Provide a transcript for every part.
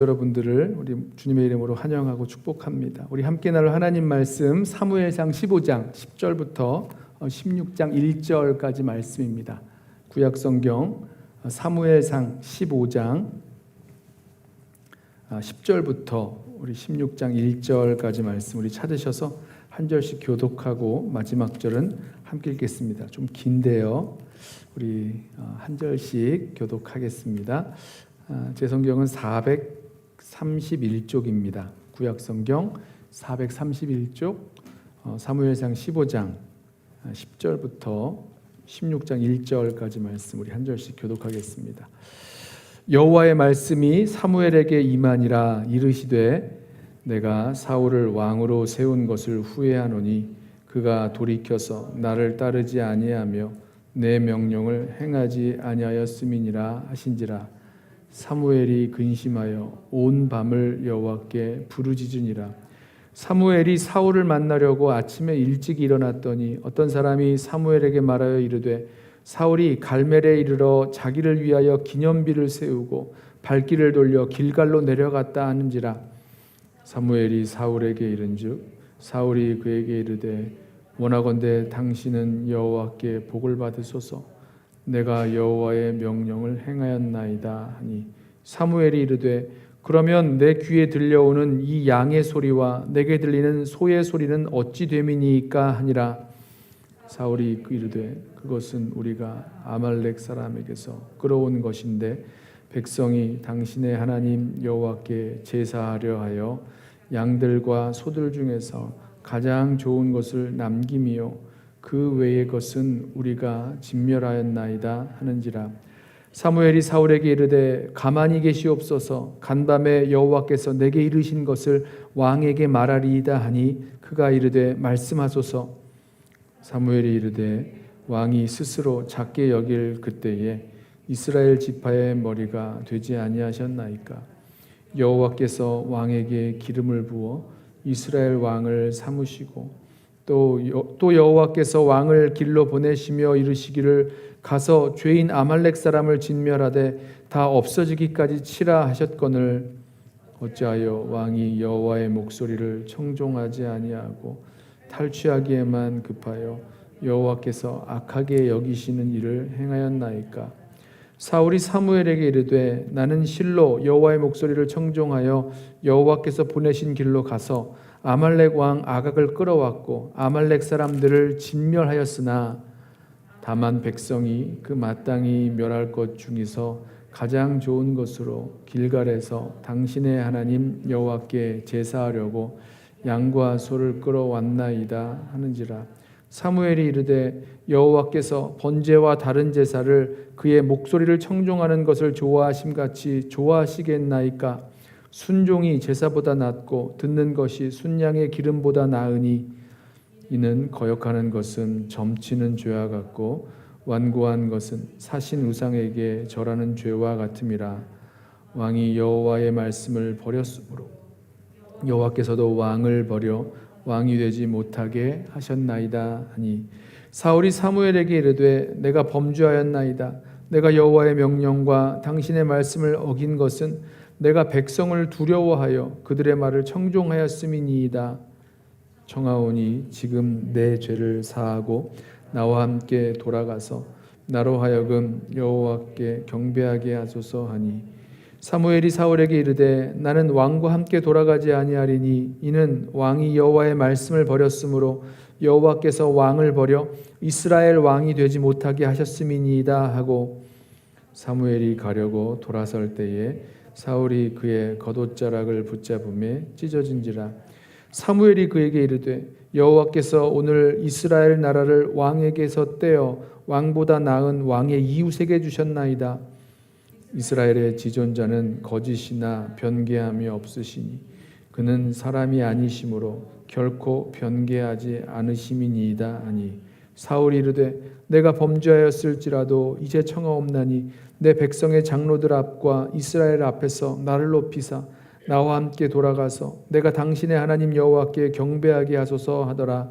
여러분들을 우리 주님의 이름으로 환영하고 축복합니다. 우리 함께 나눌 하나님 말씀 사무엘상 15장 10절부터 16장 1절까지 말씀입니다. 구약성경 사무엘상 15장 10절부터 우리 16장 1절까지 말씀 우리 찾으셔서 한 절씩 교독하고 마지막 절은 함께 읽겠습니다. 좀 긴데요. 우리 한 절씩 교독하겠습니다. 제 성경은 431쪽입니다. 구약성경 431쪽 사무엘상 15장 10절부터 16장 1절까지 말씀 우리 한 절씩 교독하겠습니다. 여호와의 말씀이 사무엘에게 임하니라. 이르시되 내가 사울을 왕으로 세운 것을 후회하노니 그가 돌이켜서 나를 따르지 아니하며 내 명령을 행하지 아니하였음이니라 하신지라. 사무엘이 근심하여 온 밤을 여호와께 부르짖으니라. 사무엘이 사울을 만나려고 아침에 일찍 일어났더니 어떤 사람이 사무엘에게 말하여 이르되 사울이 갈멜에 이르러 자기를 위하여 기념비를 세우고 발길을 돌려 길갈로 내려갔다 하는지라. 사무엘이 사울에게 이른즉 사울이 그에게 이르되 원하건대 당신은 여호와께 복을 받으소서. 내가 여호와의 명령을 행하였나이다 하니 사무엘이 이르되 그러면 내 귀에 들려오는 이 양의 소리와 내게 들리는 소의 소리는 어찌 됨이니까 하니라. 사울이 이르되 그것은 우리가 아말렉 사람에게서 끌어온 것인데 백성이 당신의 하나님 여호와께 제사하려 하여 양들과 소들 중에서 가장 좋은 것을 남김이요 그 외의 것은 우리가 진멸하였나이다 하는지라. 사무엘이 사울에게 이르되 가만히 계시옵소서. 간밤에 여호와께서 내게 이르신 것을 왕에게 말하리이다 하니 그가 이르되 말씀하소서. 사무엘이 이르되 왕이 스스로 작게 여길 그때에 이스라엘 지파의 머리가 되지 아니하셨나이까. 여호와께서 왕에게 기름을 부어 이스라엘 왕을 삼으시고 또 여호와께서 왕을 길로 보내시며 이르시기를 가서 죄인 아말렉 사람을 진멸하되 다 없어지기까지 치라 하셨거늘 어찌하여 왕이 여호와의 목소리를 청종하지 아니하고 탈취하기에만 급하여 여호와께서 악하게 여기시는 일을 행하였나이까. 사울이 사무엘에게 이르되 나는 실로 여호와의 목소리를 청종하여 여호와께서 보내신 길로 가서 아말렉 왕 아각을 끌어왔고 아말렉 사람들을 진멸하였으나 다만 백성이 그 마땅히 멸할 것 중에서 가장 좋은 것으로 길갈에서 당신의 하나님 여호와께 제사하려고 양과 소를 끌어왔나이다 하는지라. 사무엘이 이르되 여호와께서 번제와 다른 제사를 그의 목소리를 청종하는 것을 좋아하심같이 좋아하시겠나이까. 순종이 제사보다 낫고 듣는 것이 순양의 기름보다 나으니 이는 거역하는 것은 점치는 죄와 같고 완고한 것은 사신 우상에게 절하는 죄와 같음이라. 왕이 여호와의 말씀을 버렸으므로 여호와께서도 왕을 버려 왕이 되지 못하게 하셨나이다 하니 사울이 사무엘에게 이르되 내가 범죄하였나이다. 내가 여호와의 명령과 당신의 말씀을 어긴 것은 내가 백성을 두려워하여 그들의 말을 청종하였음이니이다. 청하오니 지금 내 죄를 사하고 나와 함께 돌아가서 나로 하여금 여호와께 경배하게 하소서 하니 사무엘이 사울에게 이르되 나는 왕과 함께 돌아가지 아니하리니 이는 왕이 여호와의 말씀을 버렸으므로 여호와께서 왕을 버려 이스라엘 왕이 되지 못하게 하셨음이니이다 하고 사무엘이 가려고 돌아설 때에 사울이 그의 겉옷자락을 붙잡음에 찢어진지라. 사무엘이 그에게 이르되 여호와께서 오늘 이스라엘 나라를 왕에게서 떼어 왕보다 나은 왕의 이웃에게 주셨나이다. 이스라엘의 지존자는 거짓이나 변개함이 없으시니 그는 사람이 아니심으로 결코 변개하지 않으심이니이다 하니 사울이 이르되 내가 범죄하였을지라도 이제 청하옵나니 내 백성의 장로들 앞과 이스라엘 앞에서 나를 높이사 나와 함께 돌아가서 내가 당신의 하나님 여호와께 경배하게 하소서 하더라.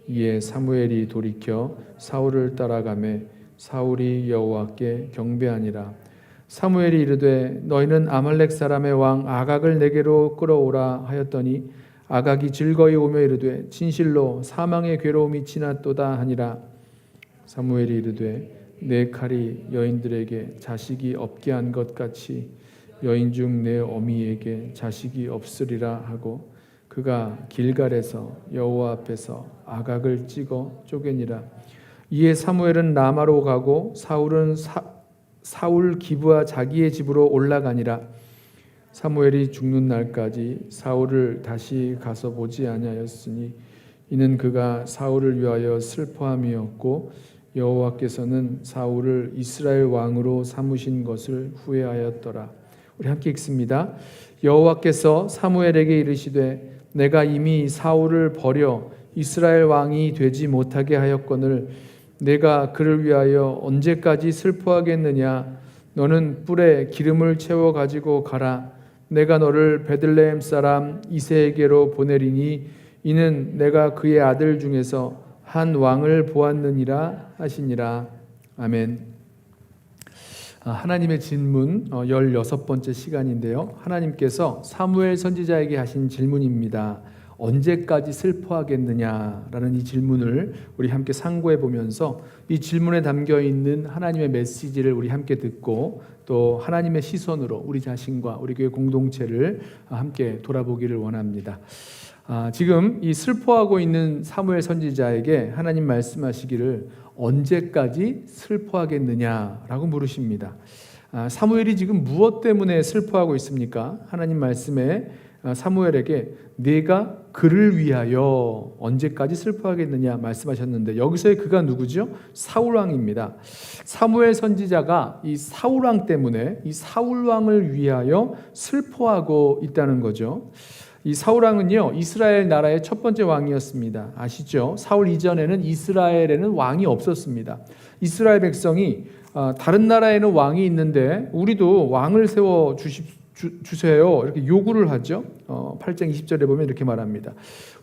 이에 사무엘이 돌이켜 사울을 따라가매 사울이 여호와께 경배하니라. 사무엘이 이르되 너희는 아말렉 사람의 왕 아각을 내게로 끌어오라 하였더니 아각이 즐거이 오며 이르되 진실로 사망의 괴로움이 지났도다 하니라. 사무엘이 이르되 내 칼이 여인들에게 자식이 없게 한 것 같이 여인 중 내 어미에게 자식이 없으리라 하고 그가 길갈에서 여호와 앞에서 아각을 찍어 쪼개니라. 이에 사무엘은 라마로 가고 사울 기브와 자기의 집으로 올라가니라. 사무엘이 죽는 날까지 사울을 다시 가서 보지 아니하였으니 이는 그가 사울을 위하여 슬퍼함이었고 여호와께서는 사울을 이스라엘 왕으로 삼으신 것을 후회하였더라. 우리 함께 읽습니다. 여호와께서 사무엘에게 이르시되 내가 이미 사울을 버려 이스라엘 왕이 되지 못하게 하였거늘 내가 그를 위하여 언제까지 슬퍼하겠느냐. 너는 뿔에 기름을 채워 가지고 가라. 내가 너를 베들레헴 사람 이새에게로 보내리니 이는 내가 그의 아들 중에서 한 왕을 보았느니라 하시니라. 아멘. 하나님의 질문 16번째 시간인데요. 하나님께서 사무엘 선지자에게 하신 질문입니다. 언제까지 슬퍼하겠느냐라는 이 질문을 우리 함께 상고해 보면서 이 질문에 담겨 있는 하나님의 메시지를 우리 함께 듣고 또 하나님의 시선으로 우리 자신과 우리 교회 공동체를 함께 돌아보기를 원합니다. 지금 이 슬퍼하고 있는 사무엘 선지자에게 하나님 말씀하시기를 언제까지 슬퍼하겠느냐라고 물으십니다. 사무엘이 지금 무엇 때문에 슬퍼하고 있습니까? 하나님 말씀에 사무엘에게 네가 그를 위하여 언제까지 슬퍼하겠느냐 말씀하셨는데 여기서의 그가 누구죠? 사울왕입니다. 사무엘 선지자가 이 사울왕 때문에 이 사울왕을 위하여 슬퍼하고 있다는 거죠. 이 사울왕은요 이스라엘 나라의 첫 번째 왕이었습니다. 아시죠? 사울 이전에는 이스라엘에는 왕이 없었습니다. 이스라엘 백성이 다른 나라에는 왕이 있는데 우리도 왕을 세워 주세요 이렇게 요구를 하죠. 8장 20절에 보면 이렇게 말합니다.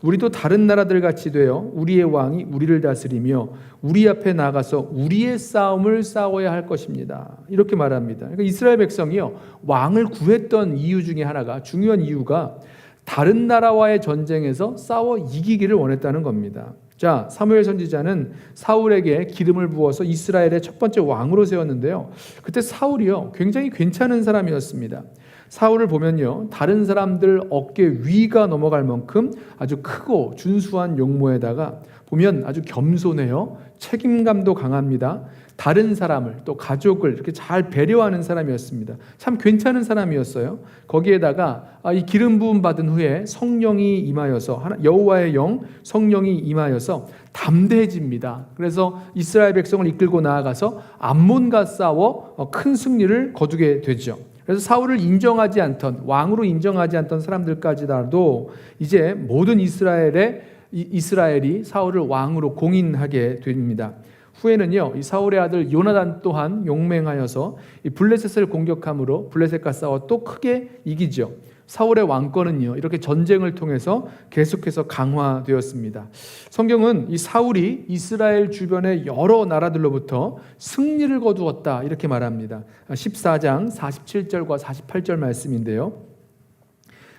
우리도 다른 나라들 같이 되어 우리의 왕이 우리를 다스리며 우리 앞에 나가서 우리의 싸움을 싸워야 할 것입니다. 이렇게 말합니다. 그러니까 이스라엘 백성이요 왕을 구했던 이유 중에 하나가 중요한 이유가 다른 나라와의 전쟁에서 싸워 이기기를 원했다는 겁니다. 자, 사무엘 선지자는 사울에게 기름을 부어서 이스라엘의 첫 번째 왕으로 세웠는데요. 그때 사울이요 굉장히 괜찮은 사람이었습니다. 사울을 보면요 다른 사람들 어깨 위가 넘어갈 만큼 아주 크고 준수한 용모에다가 보면 아주 겸손해요. 책임감도 강합니다. 다른 사람을 또 가족을 이렇게 잘 배려하는 사람이었습니다. 참 괜찮은 사람이었어요. 거기에다가 이 기름 부음 받은 후에 성령이 임하여서 여호와의 영 성령이 임하여서 담대해집니다. 그래서 이스라엘 백성을 이끌고 나아가서 암몬과 싸워 큰 승리를 거두게 되죠. 그래서 사울을 인정하지 않던 왕으로 인정하지 않던 사람들까지라도 이제 모든 이스라엘이 사울을 왕으로 공인하게 됩니다. 후에는요 이 사울의 아들 요나단 또한 용맹하여서 이 블레셋을 공격함으로 블레셋과 싸워 또 크게 이기죠. 사울의 왕권은요 이렇게 전쟁을 통해서 계속해서 강화되었습니다. 성경은 이 사울이 이스라엘 주변의 여러 나라들로부터 승리를 거두었다 이렇게 말합니다. 14장 47절과 48절 말씀인데요.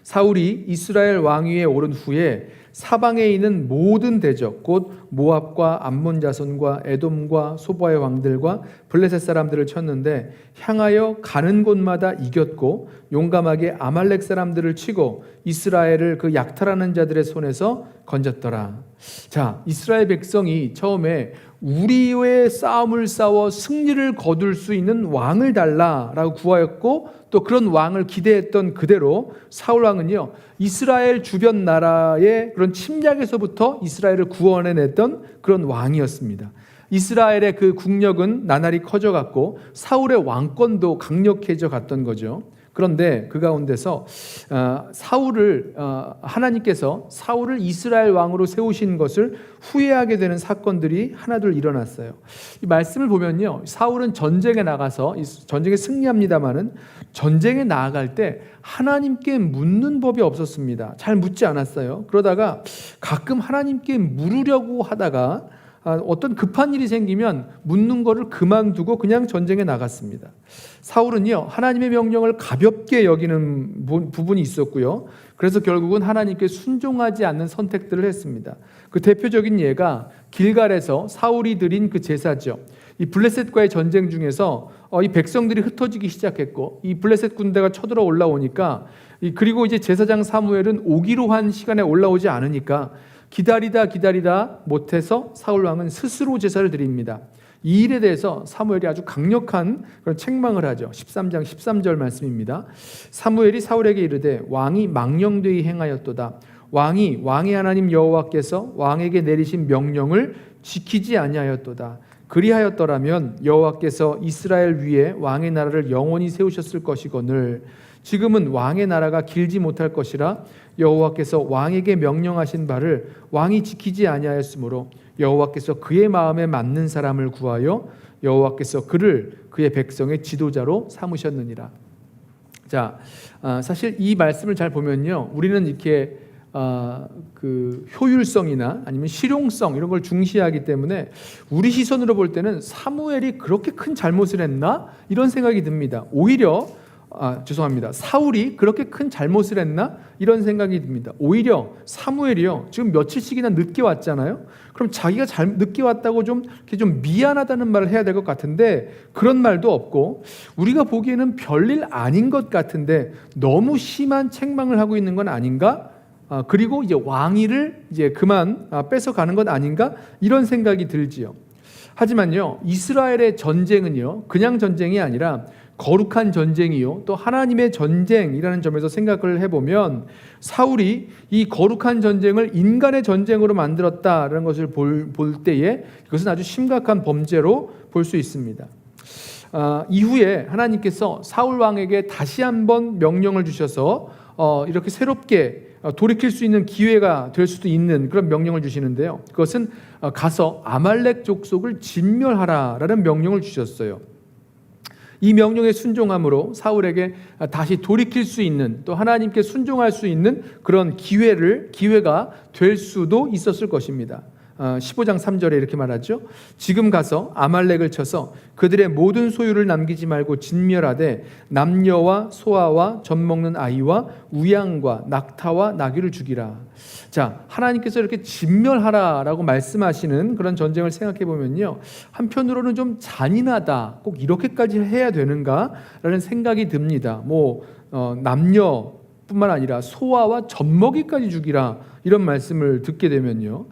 사울이 이스라엘 왕위에 오른 후에 사방에 있는 모든 대적 곧 모압과 암몬 자손과 에돔과 소바의 왕들과 블레셋 사람들을 쳤는데 향하여 가는 곳마다 이겼고 용감하게 아말렉 사람들을 치고 이스라엘을 그 약탈하는 자들의 손에서 건졌더라. 자, 이스라엘 백성이 처음에 우리의 싸움을 싸워 승리를 거둘 수 있는 왕을 달라라고 구하였고 또 그런 왕을 기대했던 그대로 사울 왕은요 이스라엘 주변 나라의 그런 침략에서부터 이스라엘을 구원해냈던 그런 왕이었습니다. 이스라엘의 그 국력은 나날이 커져갔고 사울의 왕권도 강력해져 갔던 거죠. 그런데 그 가운데서 하나님께서 사울을 이스라엘 왕으로 세우신 것을 후회하게 되는 사건들이 하나둘 일어났어요. 이 말씀을 보면요, 사울은 전쟁에 나가서 전쟁에 승리합니다만은 전쟁에 나아갈 때 하나님께 묻는 법이 없었습니다. 잘 묻지 않았어요. 그러다가 가끔 하나님께 물으려고 하다가 어떤 급한 일이 생기면 묻는 거를 그만두고 그냥 전쟁에 나갔습니다. 사울은요, 하나님의 명령을 가볍게 여기는 부분이 있었고요. 그래서 결국은 하나님께 순종하지 않는 선택들을 했습니다. 그 대표적인 예가 길갈에서 사울이 드린 그 제사죠. 이 블레셋과의 전쟁 중에서 이 백성들이 흩어지기 시작했고, 이 블레셋 군대가 쳐들어 올라오니까, 그리고 이제 제사장 사무엘은 오기로 한 시간에 올라오지 않으니까 기다리다 못해서 사울 왕은 스스로 제사를 드립니다. 이 일에 대해서 사무엘이 아주 강력한 그런 책망을 하죠. 13장 13절 말씀입니다. 사무엘이 사울에게 이르되 왕이 망령되이 행하였도다. 왕의 하나님 여호와께서 왕에게 내리신 명령을 지키지 아니하였도다. 그리하였더라면 여호와께서 이스라엘 위에 왕의 나라를 영원히 세우셨을 것이거늘 지금은 왕의 나라가 길지 못할 것이라 여호와께서 왕에게 명령하신 바를 왕이 지키지 아니하였으므로 여호와께서 그의 마음에 맞는 사람을 구하여 여호와께서 그를 그의 백성의 지도자로 삼으셨느니라. 자, 사실 이 말씀을 잘 보면요, 우리는 이렇게 그 효율성이나 아니면 실용성 이런 걸 중시하기 때문에 우리 시선으로 볼 때는 사무엘이 그렇게 큰 잘못을 했나? 이런 생각이 듭니다. 오히려 사울이 그렇게 큰 잘못을 했나? 이런 생각이 듭니다. 오히려 사무엘이요, 지금 며칠씩이나 늦게 왔잖아요. 그럼 자기가 늦게 왔다고 좀 미안하다는 말을 해야 될 것 같은데 그런 말도 없고, 우리가 보기에는 별일 아닌 것 같은데 너무 심한 책망을 하고 있는 건 아닌가? 그리고 이제 왕위를 이제 그만 뺏어가는 것 아닌가? 이런 생각이 들지요. 하지만요, 이스라엘의 전쟁은요, 그냥 전쟁이 아니라 거룩한 전쟁이요, 또 하나님의 전쟁이라는 점에서 생각을 해보면 사울이 이 거룩한 전쟁을 인간의 전쟁으로 만들었다라는 것을 볼 때에 그것은 아주 심각한 범죄로 볼 수 있습니다. 이후에 하나님께서 사울 왕에게 다시 한번 명령을 주셔서 이렇게 새롭게 돌이킬 수 있는 기회가 될 수도 있는 그런 명령을 주시는데요. 그것은 가서 아말렉 족속을 진멸하라라는 명령을 주셨어요. 이 명령에 순종함으로 사울에게 다시 돌이킬 수 있는, 또 하나님께 순종할 수 있는 그런 기회가 될 수도 있었을 것입니다. 15장 3절에 이렇게 말하죠. 지금 가서 아말렉을 쳐서 그들의 모든 소유를 남기지 말고 진멸하되 남녀와 소아와 젖먹는 아이와 우양과 낙타와 나귀를 죽이라. 자, 하나님께서 이렇게 진멸하라라고 말씀하시는 그런 전쟁을 생각해 보면요, 한편으로는 좀 잔인하다, 꼭 이렇게까지 해야 되는가라는 생각이 듭니다. 남녀뿐만 아니라 소아와 젖먹이까지 죽이라, 이런 말씀을 듣게 되면요,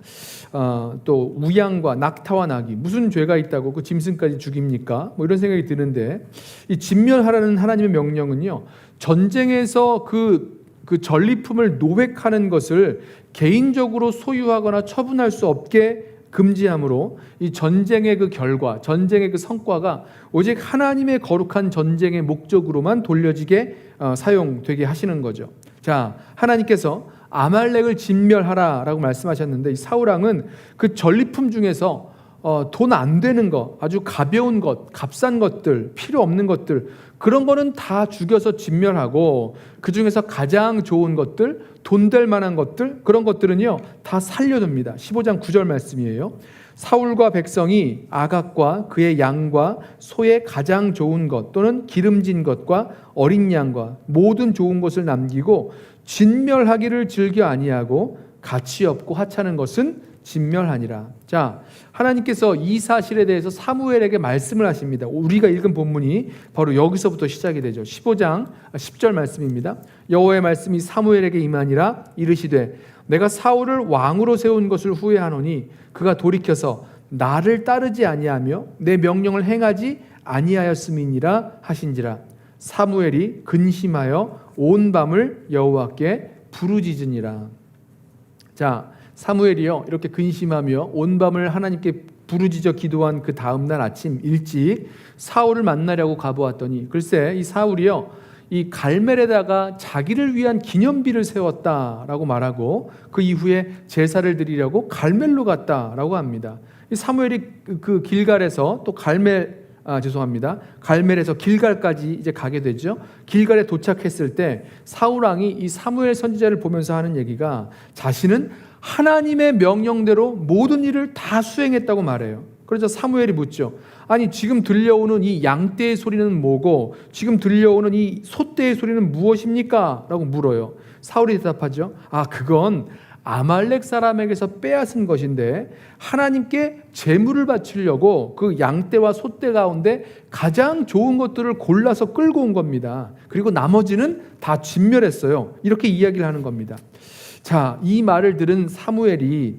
또 우양과 낙타와 나귀, 무슨 죄가 있다고 그 짐승까지 죽입니까? 이런 생각이 드는데, 이 진멸하라는 하나님의 명령은요, 전쟁에서 그 전리품을 노획하는 것을 개인적으로 소유하거나 처분할 수 없게 금지함으로 이 전쟁의 그 결과, 전쟁의 그 성과가 오직 하나님의 거룩한 전쟁의 목적으로만 돌려지게 사용되게 하시는 거죠. 자, 하나님께서 아말렉을 진멸하라라고 말씀하셨는데, 이 사울 왕은 그 전리품 중에서 돈 안 되는 것, 아주 가벼운 것, 값싼 것들, 필요 없는 것들, 그런 거는 다 죽여서 진멸하고, 그 중에서 가장 좋은 것들, 돈 될 만한 것들, 그런 것들은요 다 살려둡니다. 15장 9절 말씀이에요. 사울과 백성이 아각과 그의 양과 소의 가장 좋은 것 또는 기름진 것과 어린 양과 모든 좋은 것을 남기고 진멸하기를 즐겨 아니하고 가치 없고 하찮은 것은 진멸하니라. 자, 하나님께서 이 사실에 대해서 사무엘에게 말씀을 하십니다. 우리가 읽은 본문이 바로 여기서부터 시작이 되죠. 15장 10절 말씀입니다. 여호와의 말씀이 사무엘에게 임하니라. 이르시되 내가 사울을 왕으로 세운 것을 후회하노니 그가 돌이켜서 나를 따르지 아니하며 내 명령을 행하지 아니하였음이니라 하신지라. 사무엘이 근심하여 온 밤을 여호와께 부르짖으니라. 자, 사무엘이요 이렇게 근심하며 온 밤을 하나님께 부르짖어 기도한 그 다음 날 아침 일찍 사울을 만나려고 가보았더니, 글쎄 이 사울이요 이 갈멜에다가 자기를 위한 기념비를 세웠다라고 말하고 그 이후에 제사를 드리려고 갈멜로 갔다라고 합니다. 이 사무엘이 그 길갈에서 또 갈멜 갈멜에서 길갈까지 이제 가게 되죠. 길갈에 도착했을 때 사울 왕이 이 사무엘 선지자를 보면서 하는 얘기가 자신은 하나님의 명령대로 모든 일을 다 수행했다고 말해요. 그래서 사무엘이 묻죠. 아니 지금 들려오는 이 양떼의 소리는 뭐고 지금 들려오는 이 소떼의 소리는 무엇입니까? 라고 물어요. 사울이 대답하죠. 그건 아말렉 사람에게서 빼앗은 것인데 하나님께 제물을 바치려고 그 양떼와 소떼 가운데 가장 좋은 것들을 골라서 끌고 온 겁니다. 그리고 나머지는 다 진멸했어요. 이렇게 이야기를 하는 겁니다. 자, 이 말을 들은 사무엘이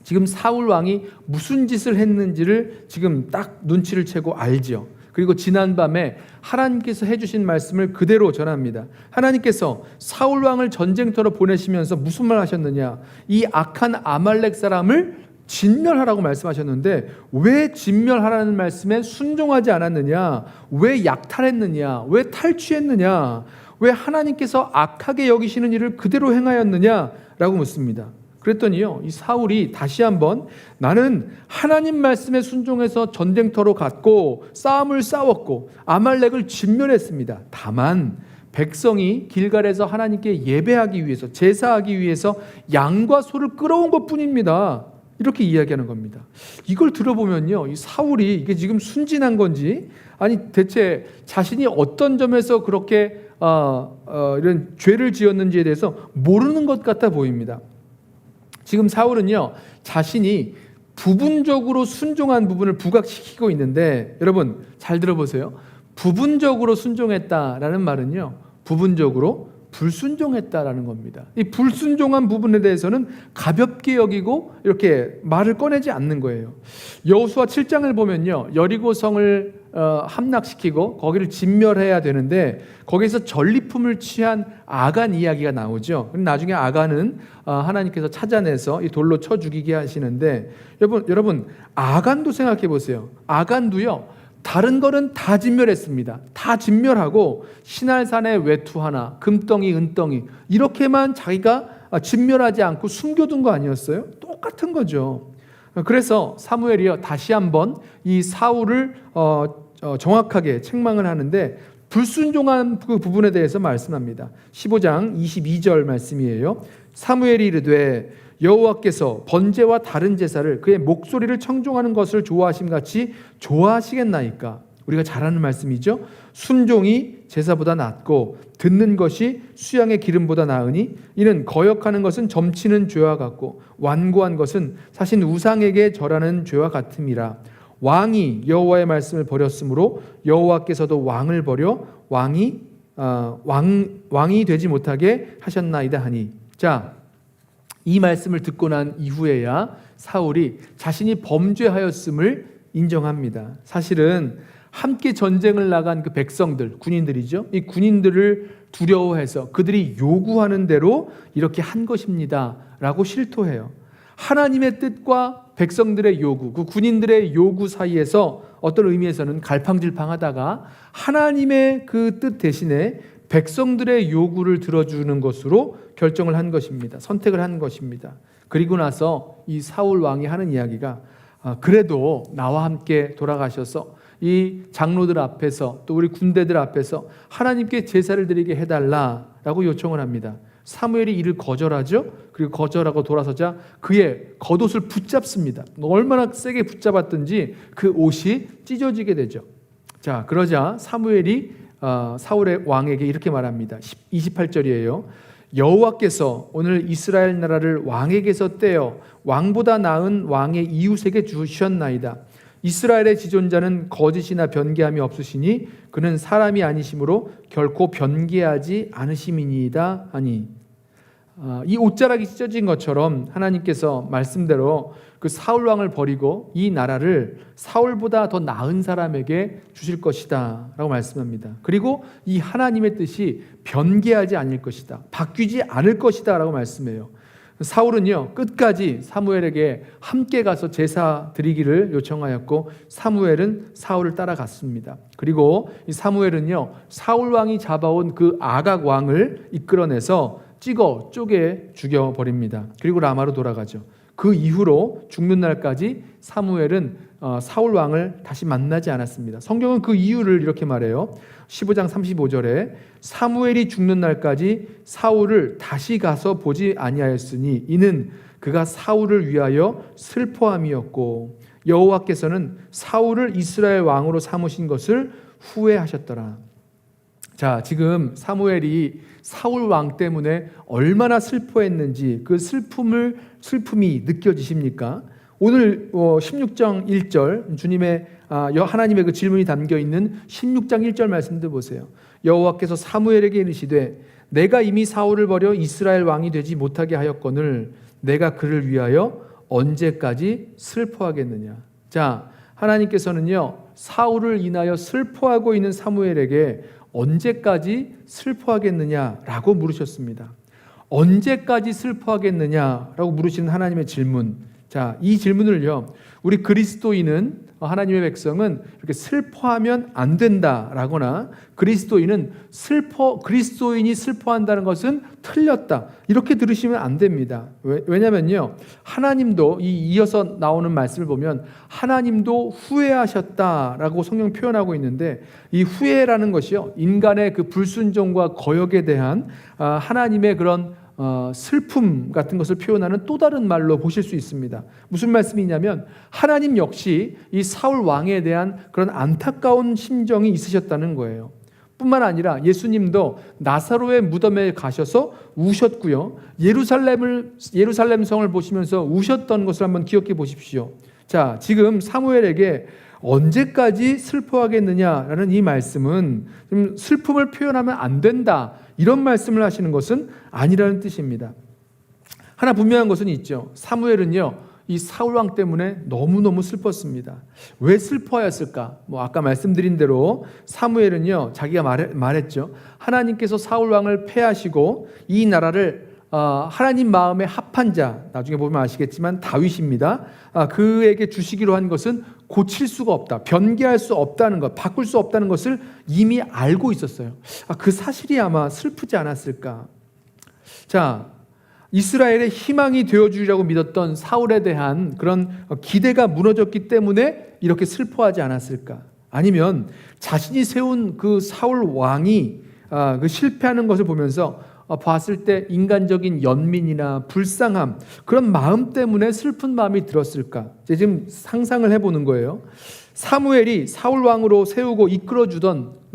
지금 사울 왕이 무슨 짓을 했는지를 지금 딱 눈치를 채고 알죠. 그리고 지난밤에 하나님께서 해주신 말씀을 그대로 전합니다. 하나님께서 사울 왕을 전쟁터로 보내시면서 무슨 말 하셨느냐? 이 악한 아말렉 사람을 진멸하라고 말씀하셨는데 왜 진멸하라는 말씀에 순종하지 않았느냐? 왜 약탈했느냐? 왜 탈취했느냐? 왜 하나님께서 악하게 여기시는 일을 그대로 행하였느냐? 라고 묻습니다. 그랬더니요, 이 사울이 다시 한번 나는 하나님 말씀에 순종해서 전쟁터로 갔고 싸움을 싸웠고 아말렉을 진멸했습니다. 다만 백성이 길갈에서 하나님께 예배하기 위해서 제사하기 위해서 양과 소를 끌어온 것뿐입니다. 이렇게 이야기하는 겁니다. 이걸 들어보면요, 이 사울이 이게 지금 순진한 건지 아니 대체 자신이 어떤 점에서 그렇게 이런 죄를 지었는지에 대해서 모르는 것 같아 보입니다. 지금 사울은요, 자신이 부분적으로 순종한 부분을 부각시키고 있는데 여러분 잘 들어보세요. 부분적으로 순종했다라는 말은요, 부분적으로 불순종했다라는 겁니다. 이 불순종한 부분에 대해서는 가볍게 여기고 이렇게 말을 꺼내지 않는 거예요. 여호수아 7장을 보면요, 여리고성을 함락시키고 거기를 진멸해야 되는데 거기서 전리품을 취한 아간 이야기가 나오죠. 나중에 아간은 하나님께서 찾아내서 이 돌로 쳐 죽이게 하시는데 여러분 아간도 생각해 보세요. 아간도요, 다른 거는 다 진멸했습니다. 다 진멸하고 신할산에 외투 하나, 금덩이, 은덩이 이렇게만 자기가 진멸하지 않고 숨겨둔 거 아니었어요? 똑같은 거죠. 그래서 사무엘이요, 다시 한번 이 사울을 정확하게 책망을 하는데 불순종한 그 부분에 대해서 말씀합니다. 15장 22절 말씀이에요. 사무엘이 이르되 여호와께서 번제와 다른 제사를 그의 목소리를 청종하는 것을 좋아하심같이 좋아하시겠나이까? 우리가 잘 아는 말씀이죠. 순종이 제사보다 낫고 듣는 것이 수양의 기름보다 나으니 이는 거역하는 것은 점치는 죄와 같고 완고한 것은 사신 우상에게 절하는 죄와 같음이라. 왕이 여호와의 말씀을 버렸으므로 여호와께서도 왕을 버려 왕이 되지 못하게 하셨나이다 하니. 자, 이 말씀을 듣고 난 이후에야 사울이 자신이 범죄하였음을 인정합니다. 사실은 함께 전쟁을 나간 그 백성들, 군인들이죠. 이 군인들을 두려워해서 그들이 요구하는 대로 이렇게 한 것입니다 라고 실토해요. 하나님의 뜻과 백성들의 요구, 그 군인들의 요구 사이에서 어떤 의미에서는 갈팡질팡하다가 하나님의 그 뜻 대신에 백성들의 요구를 들어주는 것으로 결정을 한 것입니다. 선택을 한 것입니다. 그리고 나서 이 사울 왕이 하는 이야기가 그래도 나와 함께 돌아가셔서 이 장로들 앞에서 또 우리 군대들 앞에서 하나님께 제사를 드리게 해달라라고 요청을 합니다. 사무엘이 이를 거절하죠. 그리고 거절하고 돌아서자 그의 겉옷을 붙잡습니다. 얼마나 세게 붙잡았든지 그 옷이 찢어지게 되죠. 자, 그러자 사무엘이 사울의 왕에게 이렇게 말합니다. 28절이에요. 여호와께서 오늘 이스라엘 나라를 왕에게서 떼어 왕보다 나은 왕의 이웃에게 주셨나이다. 이스라엘의 지존자는 거짓이나 변개함이 없으시니 그는 사람이 아니심으로 결코 변개하지 않으심이니이다 하니. 이 옷자락이 찢어진 것처럼 하나님께서 말씀대로 그 사울 왕을 버리고 이 나라를 사울보다 더 나은 사람에게 주실 것이다 라고 말씀합니다. 그리고 이 하나님의 뜻이 변개하지 않을 것이다, 바뀌지 않을 것이다 라고 말씀해요. 사울은요, 끝까지 사무엘에게 함께 가서 제사 드리기를 요청하였고 사무엘은 사울을 따라갔습니다. 그리고 이 사무엘은요, 사울 왕이 잡아온 그 아각 왕을 이끌어내서 찍어 쪼개 죽여버립니다. 그리고 라마로 돌아가죠. 그 이후로 죽는 날까지 사무엘은 사울 왕을 다시 만나지 않았습니다. 성경은 그 이유를 이렇게 말해요. 15장 35절에 사무엘이 죽는 날까지 사울을 다시 가서 보지 아니하였으니 이는 그가 사울을 위하여 슬퍼함이었고 여호와께서는 사울을 이스라엘 왕으로 삼으신 것을 후회하셨더라. 자, 지금 사무엘이 사울 왕 때문에 얼마나 슬퍼했는지 그 슬픔이 느껴지십니까? 오늘 16장 1절 주님의 하나님의 그 질문이 담겨 있는 16장 1절 말씀도 보세요. 여호와께서 사무엘에게 이르시되 내가 이미 사울을 버려 이스라엘 왕이 되지 못하게 하였거늘 내가 그를 위하여 언제까지 슬퍼하겠느냐. 자, 하나님께서는요 사울을 인하여 슬퍼하고 있는 사무엘에게 언제까지 슬퍼하겠느냐라고 물으셨습니다. 언제까지 슬퍼하겠느냐라고 물으시는 하나님의 질문. 자, 이 질문을요 우리 그리스도인은 하나님의 백성은 이렇게 슬퍼하면 안 된다라거나 그리스도인이 슬퍼한다는 것은 틀렸다 이렇게 들으시면 안 됩니다. 왜냐면요 하나님도 이어서 나오는 말씀을 보면 하나님도 후회하셨다라고 성경 표현하고 있는데 이 후회라는 것이요 인간의 그 불순종과 거역에 대한 하나님의 그런 슬픔 같은 것을 표현하는 또 다른 말로 보실 수 있습니다. 무슨 말씀이냐면 하나님 역시 이 사울 왕에 대한 그런 안타까운 심정이 있으셨다는 거예요. 뿐만 아니라 예수님도 나사로의 무덤에 가셔서 우셨고요. 예루살렘 성을 보시면서 우셨던 것을 한번 기억해 보십시오. 자, 지금 사무엘에게 언제까지 슬퍼하겠느냐라는 이 말씀은 좀 슬픔을 표현하면 안 된다 이런 말씀을 하시는 것은 아니라는 뜻입니다. 하나 분명한 것은 있죠. 사무엘은요 이 사울 왕 때문에 너무너무 슬펐습니다. 왜 슬퍼하였을까? 아까 말씀드린 대로 사무엘은요 자기가 말했죠. 하나님께서 사울 왕을 패하시고 이 나라를 하나님 마음에 합한 자, 나중에 보면 아시겠지만 다윗입니다. 그에게 주시기로 한 것은 고칠 수가 없다, 변개할 수 없다는 것, 바꿀 수 없다는 것을 이미 알고 있었어요. 그 사실이 아마 슬프지 않았을까. 자, 이스라엘의 희망이 되어주리라고 믿었던 사울에 대한 그런 기대가 무너졌기 때문에 이렇게 슬퍼하지 않았을까. 아니면 자신이 세운 그 사울 왕이 그 실패하는 것을 보면서 봤을 때 인간적인 연민이나 불쌍함 그런 마음 때문에 슬픈 마음이 들었을까. 지금 상상을 해보는 거예요. 사무엘이 사울 왕으로 세우고 이끌어주던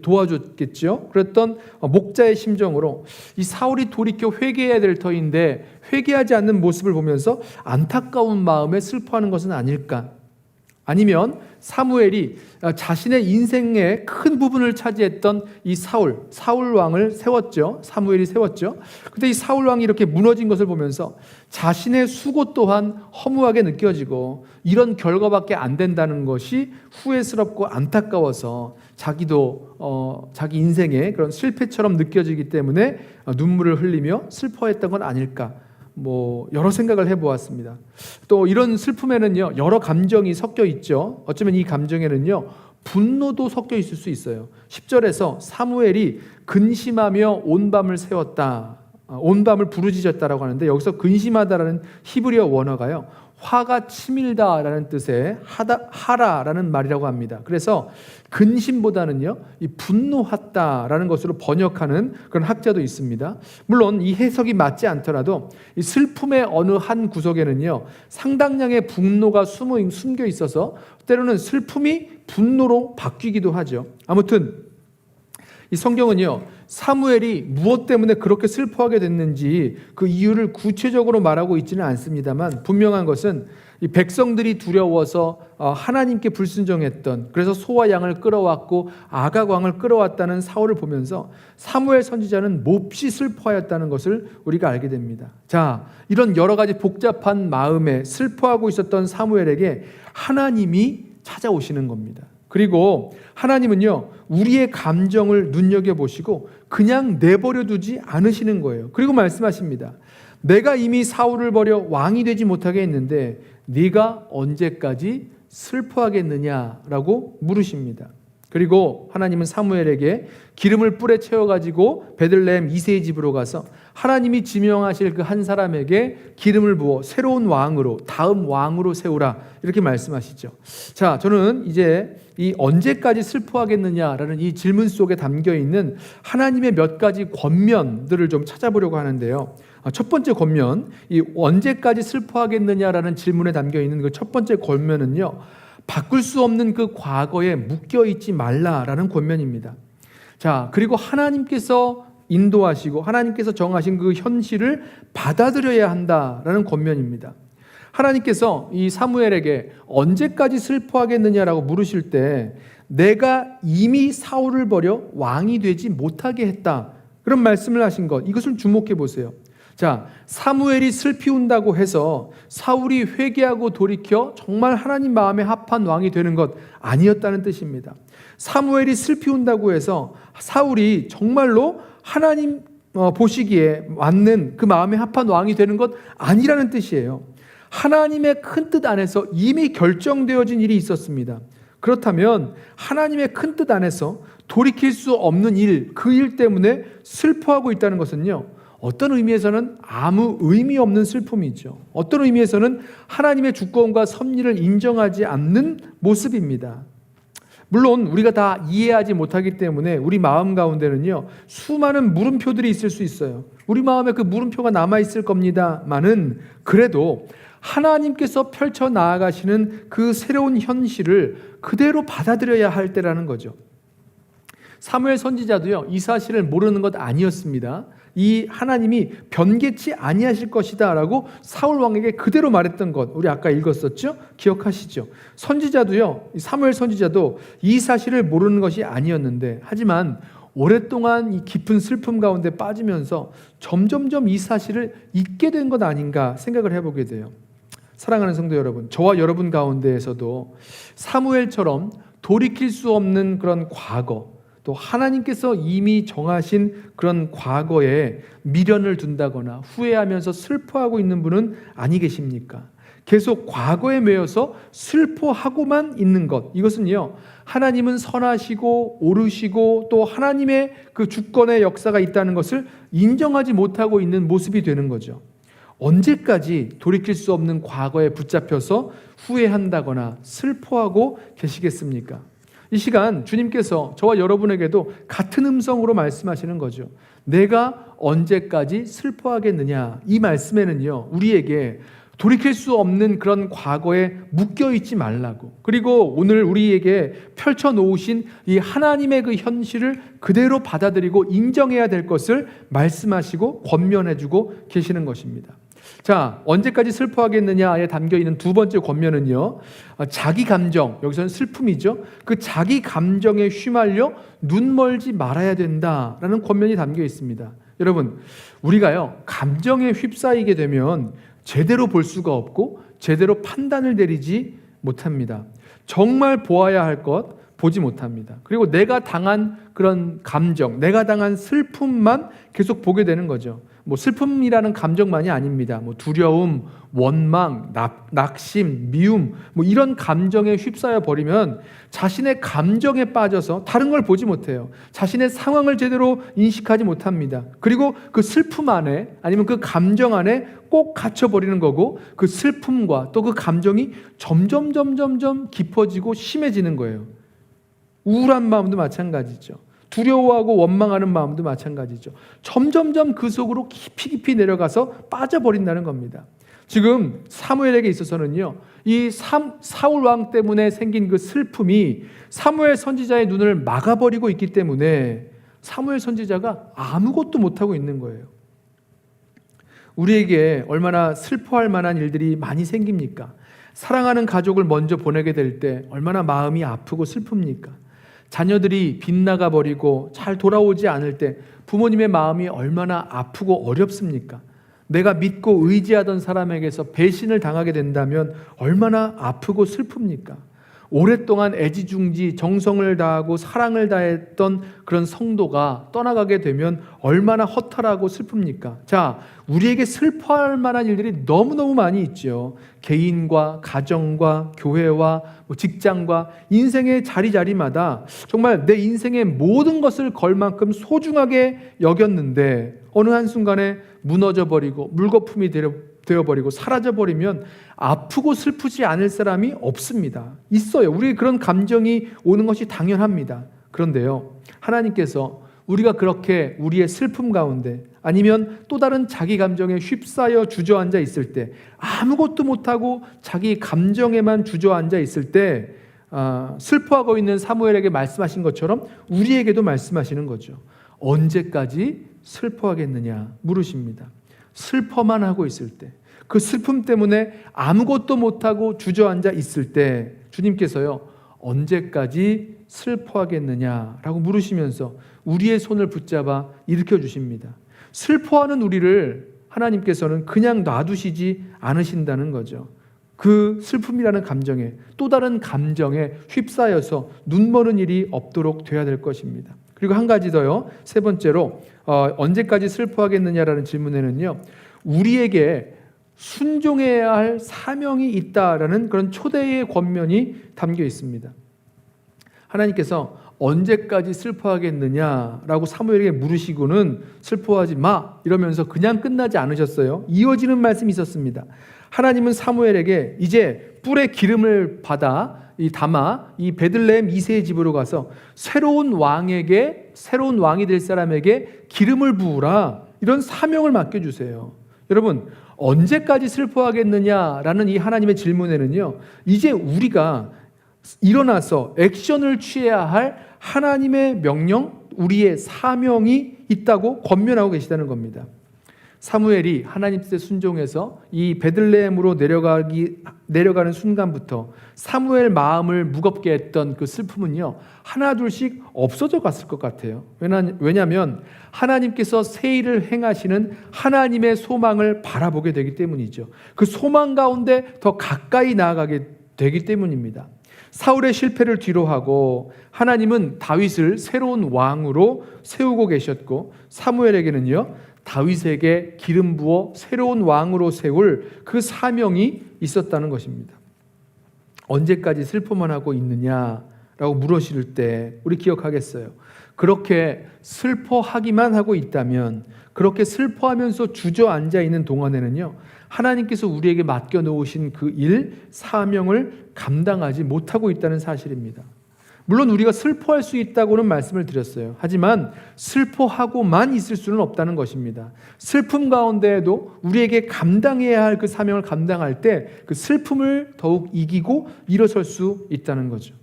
도와줬겠죠. 그랬던 목자의 심정으로 이 사울이 돌이켜 회개해야 될 터인데 회개하지 않는 모습을 보면서 안타까운 마음에 슬퍼하는 것은 아닐까. 아니면 사무엘이 자신의 인생의 큰 부분을 차지했던 이 사울 왕을 세웠죠. 사무엘이 세웠죠. 근데 이 사울 왕이 이렇게 무너진 것을 보면서 자신의 수고 또한 허무하게 느껴지고 이런 결과밖에 안 된다는 것이 후회스럽고 안타까워서 자기도 자기 인생의 그런 실패처럼 느껴지기 때문에 눈물을 흘리며 슬퍼했던 건 아닐까. 여러 생각을 해보았습니다. 또 이런 슬픔에는요 여러 감정이 섞여 있죠. 어쩌면 이 감정에는요 분노도 섞여 있을 수 있어요. 10절에서 사무엘이 근심하며 온 밤을 새웠다, 온 밤을 부르짖었다라고 하는데 여기서 근심하다라는 히브리어 원어가요 화가 치밀다라는 뜻의 하라라는 말이라고 합니다. 그래서 근심보다는요 이 분노했다라는 것으로 번역하는 그런 학자도 있습니다. 물론 이 해석이 맞지 않더라도 이 슬픔의 어느 한 구석에는요 상당량의 분노가 숨겨 있어서 때로는 슬픔이 분노로 바뀌기도 하죠. 아무튼 이 성경은요 사무엘이 무엇 때문에 그렇게 슬퍼하게 됐는지 그 이유를 구체적으로 말하고 있지는 않습니다만 분명한 것은 이 백성들이 두려워서 하나님께 불순종했던, 그래서 소와 양을 끌어왔고 아각 왕을 끌어왔다는 사울을 보면서 사무엘 선지자는 몹시 슬퍼하였다는 것을 우리가 알게 됩니다. 자, 이런 여러 가지 복잡한 마음에 슬퍼하고 있었던 사무엘에게 하나님이 찾아오시는 겁니다. 그리고 하나님은요 우리의 감정을 눈여겨보시고 그냥 내버려 두지 않으시는 거예요. 그리고 말씀하십니다. 내가 이미 사울을 버려 왕이 되지 못하게 했는데 네가 언제까지 슬퍼하겠느냐라고 물으십니다. 그리고 하나님은 사무엘에게 기름을 뿔에 채워가지고 베들레헴 이새의 집으로 가서 하나님이 지명하실 그 한 사람에게 기름을 부어 새로운 왕으로, 다음 왕으로 세우라, 이렇게 말씀하시죠. 자, 저는 이제 이 언제까지 슬퍼하겠느냐라는 이 질문 속에 담겨 있는 하나님의 몇 가지 권면들을 좀 찾아보려고 하는데요. 첫 번째 권면, 이 언제까지 슬퍼하겠느냐라는 질문에 담겨 있는 그 첫 번째 권면은요, 바꿀 수 없는 그 과거에 묶여 있지 말라라는 권면입니다. 자, 그리고 하나님께서 인도하시고 하나님께서 정하신 그 현실을 받아들여야 한다라는 권면입니다. 하나님께서 이 사무엘에게 언제까지 슬퍼하겠느냐라고 물으실 때 내가 이미 사울을 버려 왕이 되지 못하게 했다, 그런 말씀을 하신 것, 이것을 주목해 보세요. 자, 사무엘이 슬피 운다고 해서 사울이 회개하고 돌이켜 정말 하나님 마음에 합한 왕이 되는 것 아니었다는 뜻입니다. 사무엘이 슬피 운다고 해서 사울이 정말로 하나님 보시기에 맞는 그 마음에 합한 왕이 되는 것 아니라는 뜻이에요. 하나님의 큰 뜻 안에서 이미 결정되어진 일이 있었습니다. 그렇다면 하나님의 큰 뜻 안에서 돌이킬 수 없는 일, 그 일 때문에 슬퍼하고 있다는 것은요, 어떤 의미에서는 아무 의미 없는 슬픔이죠. 어떤 의미에서는 하나님의 주권과 섭리를 인정하지 않는 모습입니다. 물론 우리가 다 이해하지 못하기 때문에 우리 마음 가운데는요, 수많은 물음표들이 있을 수 있어요. 우리 마음에 그 물음표가 남아있을 겁니다만은, 그래도 하나님께서 펼쳐 나아가시는 그 새로운 현실을 그대로 받아들여야 할 때라는 거죠. 사무엘 선지자도요, 이 사실을 모르는 것 아니었습니다. 이 하나님이 변개치 아니하실 것이다 라고 사울 왕에게 그대로 말했던 것, 우리 아까 읽었었죠? 기억하시죠? 선지자도요, 사무엘 선지자도 이 사실을 모르는 것이 아니었는데, 하지만 오랫동안 이 깊은 슬픔 가운데 빠지면서 점점점 이 사실을 잊게 된 것 아닌가 생각을 해보게 돼요. 사랑하는 성도 여러분, 저와 여러분 가운데에서도 사무엘처럼 돌이킬 수 없는 그런 과거, 또 하나님께서 이미 정하신 그런 과거에 미련을 둔다거나 후회하면서 슬퍼하고 있는 분은 아니 계십니까? 계속 과거에 매여서 슬퍼하고만 있는 것, 이것은요, 하나님은 선하시고 오르시고 또 하나님의 그 주권의 역사가 있다는 것을 인정하지 못하고 있는 모습이 되는 거죠. 언제까지 돌이킬 수 없는 과거에 붙잡혀서 후회한다거나 슬퍼하고 계시겠습니까? 이 시간 주님께서 저와 여러분에게도 같은 음성으로 말씀하시는 거죠. 내가 언제까지 슬퍼하겠느냐, 이 말씀에는요, 우리에게 돌이킬 수 없는 그런 과거에 묶여있지 말라고, 그리고 오늘 우리에게 펼쳐놓으신 이 하나님의 그 현실을 그대로 받아들이고 인정해야 될 것을 말씀하시고 권면해주고 계시는 것입니다. 자, 언제까지 슬퍼하겠느냐에 담겨있는 두 번째 권면은요, 자기 감정, 여기서는 슬픔이죠. 그 자기 감정에 휘말려 눈멀지 말아야 된다라는 권면이 담겨 있습니다. 여러분, 우리가요, 감정에 휩싸이게 되면 제대로 볼 수가 없고 제대로 판단을 내리지 못합니다. 정말 보아야 할 것 보지 못합니다. 그리고 내가 당한 그런 감정, 내가 당한 슬픔만 계속 보게 되는 거죠. 뭐 슬픔이라는 감정만이 아닙니다. 뭐 두려움, 원망, 낙심, 미움, 뭐 이런 감정에 휩싸여 버리면 자신의 감정에 빠져서 다른 걸 보지 못해요. 자신의 상황을 제대로 인식하지 못합니다. 그리고 그 슬픔 안에, 아니면 그 감정 안에 꼭 갇혀버리는 거고, 그 슬픔과 또 그 감정이 점점 깊어지고 심해지는 거예요. 우울한 마음도 마찬가지죠. 두려워하고 원망하는 마음도 마찬가지죠. 점점점 그 속으로 깊이 내려가서 빠져버린다는 겁니다. 지금 사무엘에게 있어서는요, 이 사울 왕 때문에 생긴 그 슬픔이 사무엘 선지자의 눈을 막아버리고 있기 때문에 사무엘 선지자가 아무것도 못하고 있는 거예요. 우리에게 얼마나 슬퍼할 만한 일들이 많이 생깁니까? 사랑하는 가족을 먼저 보내게 될 때 얼마나 마음이 아프고 슬픕니까? 자녀들이 빗나가 버리고 잘 돌아오지 않을 때 부모님의 마음이 얼마나 아프고 어렵습니까? 내가 믿고 의지하던 사람에게서 배신을 당하게 된다면 얼마나 아프고 슬픕니까? 오랫동안 애지중지 정성을 다하고 사랑을 다했던 그런 성도가 떠나가게 되면 얼마나 허탈하고 슬픕니까? 자, 우리에게 슬퍼할 만한 일들이 너무너무 많이 있죠. 개인과 가정과 교회와 직장과 인생의 자리자리마다 정말 내 인생의 모든 것을 걸 만큼 소중하게 여겼는데 어느 한순간에 무너져버리고 물거품이 되어버리고 사라져버리면 아프고 슬프지 않을 사람이 없습니다. 있어요. 우리의 그런 감정이 오는 것이 당연합니다. 그런데요, 하나님께서 우리가 그렇게 우리의 슬픔 가운데 아니면 또 다른 자기 감정에 휩싸여 주저앉아 있을 때, 아무것도 못하고 자기 감정에만 주저앉아 있을 때 슬퍼하고 있는 사무엘에게 말씀하신 것처럼 우리에게도 말씀하시는 거죠. 언제까지 슬퍼하겠느냐 물으십니다. 슬퍼만 하고 있을 때, 그 슬픔 때문에 아무것도 못하고 주저앉아 있을 때 주님께서요, 언제까지 슬퍼하겠느냐라고 물으시면서 우리의 손을 붙잡아 일으켜 주십니다. 슬퍼하는 우리를 하나님께서는 그냥 놔두시지 않으신다는 거죠. 그 슬픔이라는 감정에, 또 다른 감정에 휩싸여서 눈머는 일이 없도록 돼야 될 것입니다. 그리고 한 가지 더요. 세 번째로 언제까지 슬퍼하겠느냐라는 질문에는요, 우리에게 순종해야 할 사명이 있다라는 그런 초대의 권면이 담겨 있습니다. 하나님께서 언제까지 슬퍼하겠느냐라고 사무엘에게 물으시고는 슬퍼하지 마 이러면서 그냥 끝나지 않으셨어요. 이어지는 말씀이 있었습니다. 하나님은 사무엘에게 이제 뿔에 기름을 받아 담아 이 베들레헴 이새의 집으로 가서 새로운 왕이 될 사람에게 기름을 부으라, 이런 사명을 맡겨주세요. 여러분, 언제까지 슬퍼하겠느냐라는 이 하나님의 질문에는요, 이제 우리가 일어나서 액션을 취해야 할 하나님의 명령, 우리의 사명이 있다고 권면하고 계시다는 겁니다. 사무엘이 하나님 뜻에 순종해서 이 베들레헴으로 내려가는 순간부터 사무엘 마음을 무겁게 했던 그 슬픔은요, 하나둘씩 없어져 갔을 것 같아요. 왜냐하면 하나님께서 새 일을 행하시는 하나님의 소망을 바라보게 되기 때문이죠. 그 소망 가운데 더 가까이 나아가게 되기 때문입니다. 사울의 실패를 뒤로하고 하나님은 다윗을 새로운 왕으로 세우고 계셨고, 사무엘에게는요, 다윗에게 기름 부어 새로운 왕으로 세울 그 사명이 있었다는 것입니다. 언제까지 슬퍼만 하고 있느냐라고 물으실 때 우리 기억하겠어요. 그렇게 슬퍼하기만 하고 있다면, 그렇게 슬퍼하면서 주저앉아 있는 동안에는요, 하나님께서 우리에게 맡겨놓으신 그 일, 사명을 감당하지 못하고 있다는 사실입니다. 물론 우리가 슬퍼할 수 있다고는 말씀을 드렸어요. 하지만 슬퍼하고만 있을 수는 없다는 것입니다. 슬픔 가운데에도 우리에게 감당해야 할 그 사명을 감당할 때 그 슬픔을 더욱 이기고 일어설 수 있다는 거죠.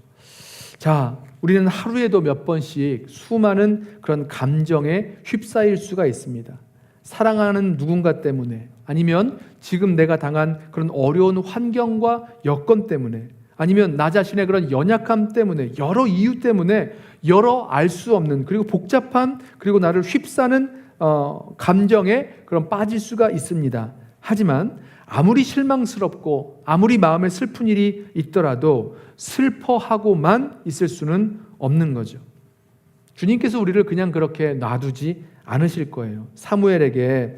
자, 우리는 하루에도 몇 번씩 수많은 그런 감정에 휩싸일 수가 있습니다. 사랑하는 누군가 때문에, 아니면 지금 내가 당한 그런 어려운 환경과 여건 때문에, 아니면 나 자신의 그런 연약함 때문에, 여러 이유 때문에 여러 알 수 없는, 그리고 복잡한, 그리고 나를 휩싸는 감정에 그런 빠질 수가 있습니다. 하지만 아무리 실망스럽고 아무리 마음에 슬픈 일이 있더라도 슬퍼하고만 있을 수는 없는 거죠. 주님께서 우리를 그냥 그렇게 놔두지 않으실 거예요. 사무엘에게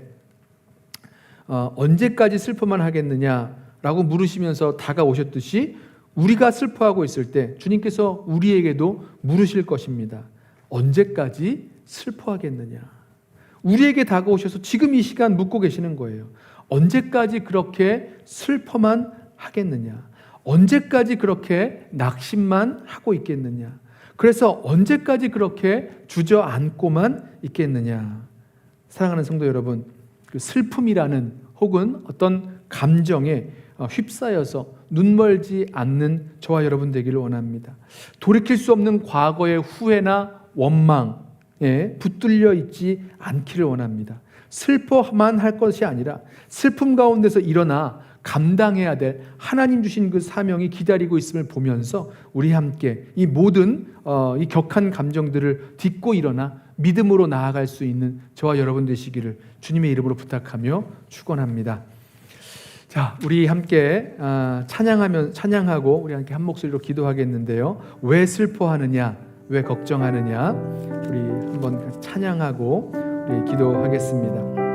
언제까지 슬퍼만 하겠느냐라고 물으시면서 다가오셨듯이 우리가 슬퍼하고 있을 때 주님께서 우리에게도 물으실 것입니다. 언제까지 슬퍼하겠느냐? 우리에게 다가오셔서 지금 이 시간 묻고 계시는 거예요. 언제까지 그렇게 슬퍼만 하겠느냐? 언제까지 그렇게 낙심만 하고 있겠느냐? 그래서 언제까지 그렇게 주저앉고만 있겠느냐? 사랑하는 성도 여러분, 그 슬픔이라는 혹은 어떤 감정에 휩싸여서 눈멀지 않는 저와 여러분 되기를 원합니다. 돌이킬 수 없는 과거의 후회나 원망에 붙들려 있지 않기를 원합니다. 슬퍼만 할 것이 아니라 슬픔 가운데서 일어나 감당해야 될 하나님 주신 그 사명이 기다리고 있음을 보면서 우리 함께 이 모든 이 격한 감정들을 딛고 일어나 믿음으로 나아갈 수 있는 저와 여러분 되시기를 주님의 이름으로 부탁하며 축원합니다. 자, 우리 함께 찬양하고 우리 함께 한 목소리로 기도하겠는데요. 왜 슬퍼하느냐, 왜 걱정하느냐, 우리 한번 찬양하고 우리 기도하겠습니다.